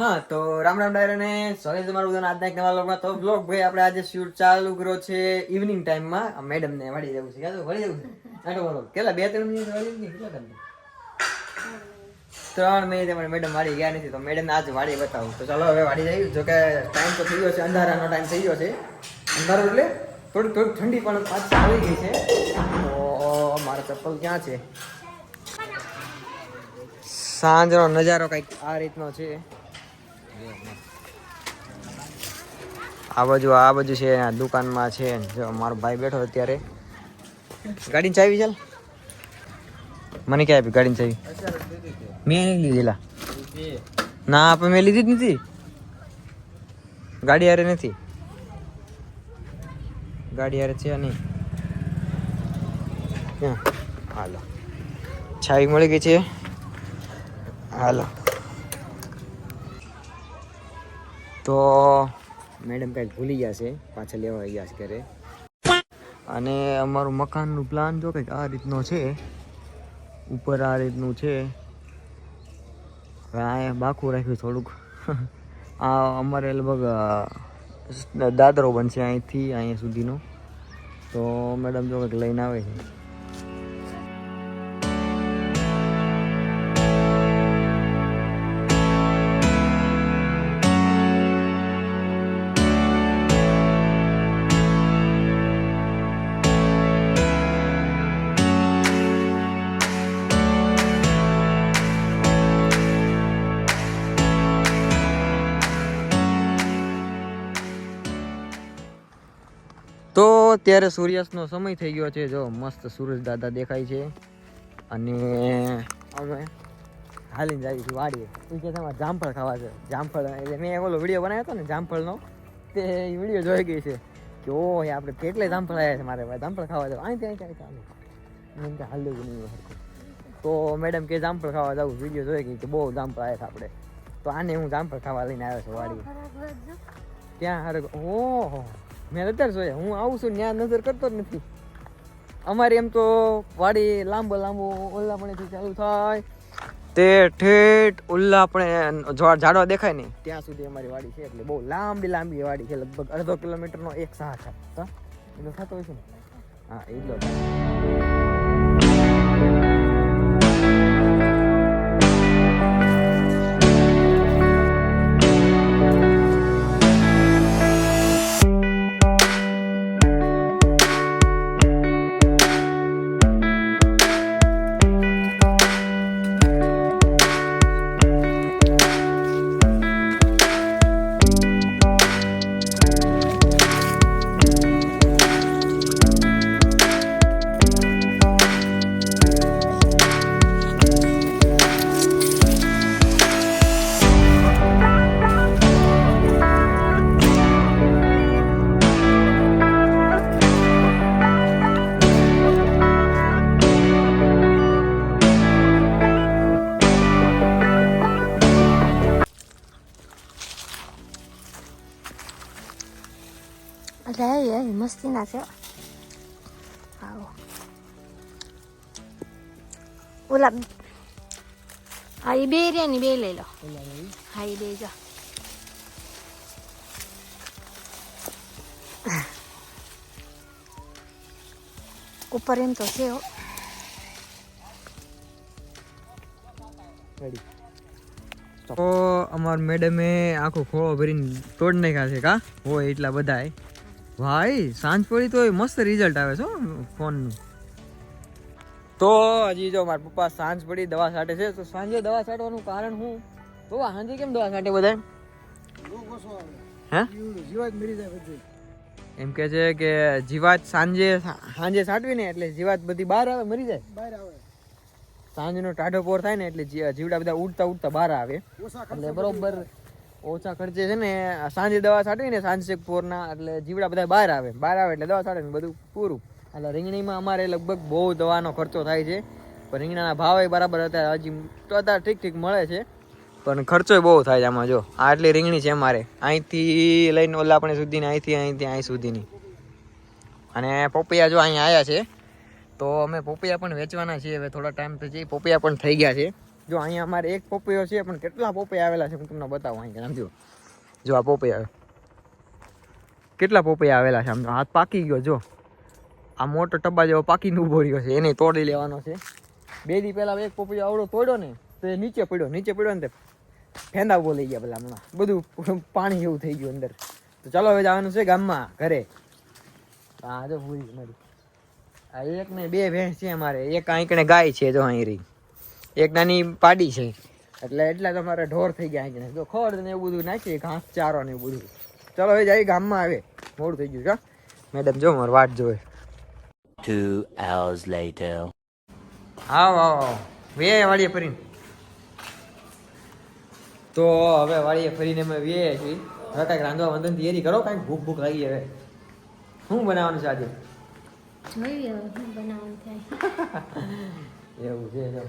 હા તો રામ રામ ડાયર ને સ્વાગત છે તમારું બધાનું આજના એક નવા વ્લોગમાં. તો વ્લોગ ભાઈ આપણે આજે શૂટ ચાલુ કર્યો છે ઇવનિંગ ટાઈમમાં. મેડમ ને વાડી જવું છે, ક્યાં વાડી જવું છે આટો બોલો કેટલા 2-3 મિનિટ વાડી ગઈ કેટલા ટાઈમ 3 મિનિટ અમારે મેડમ વાડી ગયા નથી, તો મેડમ આજ વાડી બતાવું. તો ચાલો હવે વાડી જઈએ. જો કે ટાઈમ તો થઈ ગયો છે, અંધારાનો ટાઈમ થઈ ગયો છે. અંધારો એટલે થોડી ઠંડી પણ પાછી આવી ગઈ છે. તો મારા ચપ્પલ ક્યાં છે? સાંજનો નજારો કંઈક આ રીતનો છે. આ બાજુ છે, આ દુકાનમાં છે. જો મારો ભાઈ બેઠો અત્યારે. ગાડીની ચાવી ચાલ મને ક્યાં આપી ગાડીની ચાવી? મેં નહીં લીધેલા. ના આપણે મેં લીધી જ નથી. ગાડી હારે નથી, ગાડી હારે છે નહીં. ક્યાં? હાલો ચાવી મળી ગઈ છે. હાલો તો મેડમ કંઈક ભૂલી ગયા છે, પાછળ લેવા ગયા છે ઘરે. અને અમારું મકાનનું પ્લાન જો કંઈક આ રીતનો છે. ઉપર આ રીતનું છે. અહીંયા બાકું રાખ્યું થોડુંક. આ અમારે લગભગ દાદરો બનશે અહીંથી અહીંયા સુધીનો. તો મેડમ જો કંઈક લઈને આવે છે. તો અત્યારે સૂર્યાસ્તનો સમય થઈ ગયો છે. જો મસ્ત સૂરજ દાદા દેખાય છે. અને અમે હાલીને જઈએ છીએ વાડીએ. એ કે તમારે જામફળ ખાવા છે. જામફળ એટલે મેં ઓલો વિડીયો બનાવ્યો હતો ને જામફળનો, તે વિડીયો જોઈ ગઈ છે કે ઓ આપણે કેટલે જામફળ આવ્યા છે. મારે ભાઈ જામફળ ખાવા જાવ અહીં ચાલુ એમ કે હાલ દેવું નહીં હરખું. તો મેડમ કે જામફળ ખાવા જવું. વિડીયો જોઈ ગઈ કે બહુ જામફળ આવ્યા છે આપણે. તો આને હું જામફળ ખાવા લઈને આવ્યો છું વાડીએ. ત્યાં હર ઓહો મેં અત્યારે જોયા. હું આવું છું ત્યાં નજર કરતો જ નથી. અમારે એમ તો વાડી લાંબો ઓલ્લાપણેથી ચાલુ થાય તે ઠેઠ ઓલ્લાપણે ઝાડવા દેખાય ને ત્યાં સુધી અમારી વાડી છે. એટલે બહુ લાંબી વાડી છે. લગભગ 1/2 કિલોમીટરનો એક સાહ છે. એટલો થતો હોય છે ને? હા એટલો. મસ્તી ના છે. આવો ઓલા હા એ બે રે ની બે લઈ લો. હા એ બે જા ઉપર એમ તો છે. તો અમાર મેડમે આખો ખોળો ભરીને તોડ નાખ્યા છે. કા હોય એટલા બધા ભાઈ. સાંજ પડી તો મસ્ત રિઝલ્ટ આવે છે ફોનનું. તો હજી જો મારા પપ્પા સાંજ પડી દવા છાંટે છે. તો સાંજે દવા છાંટવાનું કારણ શું? તો સાંજે કેમ દવા છાંટે બધા? હે એમ કે છે કે જીવાત સાંજે છાંટવી ને એટલે જીવાત બધી બહાર આવે, મરી જાય. સાંજનો ટાઢો પોર થાય ને એટલે જીવડા બધા ઉડતા બહાર આવે. એટલે બરોબર ઓછા ખર્ચે છે ને સાંજે દવા છાંટવી ને સાંજે પોરના એટલે જીવડા બધા બહાર આવે એટલે દવા છાંટે ને બધું પૂરું. એટલે રીંગણીમાં અમારે લગભગ બહુ દવાનો ખર્ચો થાય છે. પણ રીંગણાના ભાવ બરાબર અત્યારે હજી તો અત્યારે ઠીક મળે છે. પણ ખર્ચો બહુ થાય છે આમાં. જો આટલી રીંગણી છે અમારે, અહીંથી લઈને ઓલાપણે સુધીની, અહીંથી અહીં સુધીની. અને પોપૈયા જો અહીંયા આવ્યા છે. તો અમે પોપૈયા પણ વેચવાના છીએ હવે થોડા ટાઈમ પછી. પોપૈયા પણ થઈ ગયા છે. જો અહીંયા અમારે એક પોપૈયો છે પણ કેટલા પોપૈયા આવેલા છે હું તમને બતાવું અહીં આમ જો આ પોપૈયા કેટલા પોપૈયા આવેલા છે આમ તો હાથ પાકી ગયો જો આ મોટો ટબ્બા જેવો પાકીને ઊભો રહ્યો છે એને તોડી લેવાનો છે 2 દી પહેલા એક પોપૈયો આવડો તોડ્યો ને તો એ નીચે પડ્યો ને તે ફેંદા ઉભો લઈ ગયા પેલા હમણાં બધું પાણી એવું થઈ ગયું અંદર તો ચાલો હવે જવાનું છે ગામમાં ઘરે હા જો ભૂલી મારી આ એક ને 2 ભેંસ છે અમારે એક આંકણે ગાય છે જો અહીં રહી એક નાની પાડી છે એટલે તમારે ઢોર થઈ ગયા આંકણે જો ખડ ને એવું બધું નાખીએ ઘાસ ચારો ને એવું બધું ચાલો હવે જાય ગામમાં આવે મોડું થઈ ગયું કા મેડમ જો મારી વાટ જોવે 2 hours later. આવ વે વાડીએ ફરીને તો હવે વાડીએ ફરીને અમે વે છીએ હવે કાંઈક રાંધવા વાંધવાની તૈયારી કરો કાંઈક ભૂખ લાગી હવે શું બનાવવાનું છે આજે જોઈએ હવે શું બનાવવાનું થાય. એવું છે જો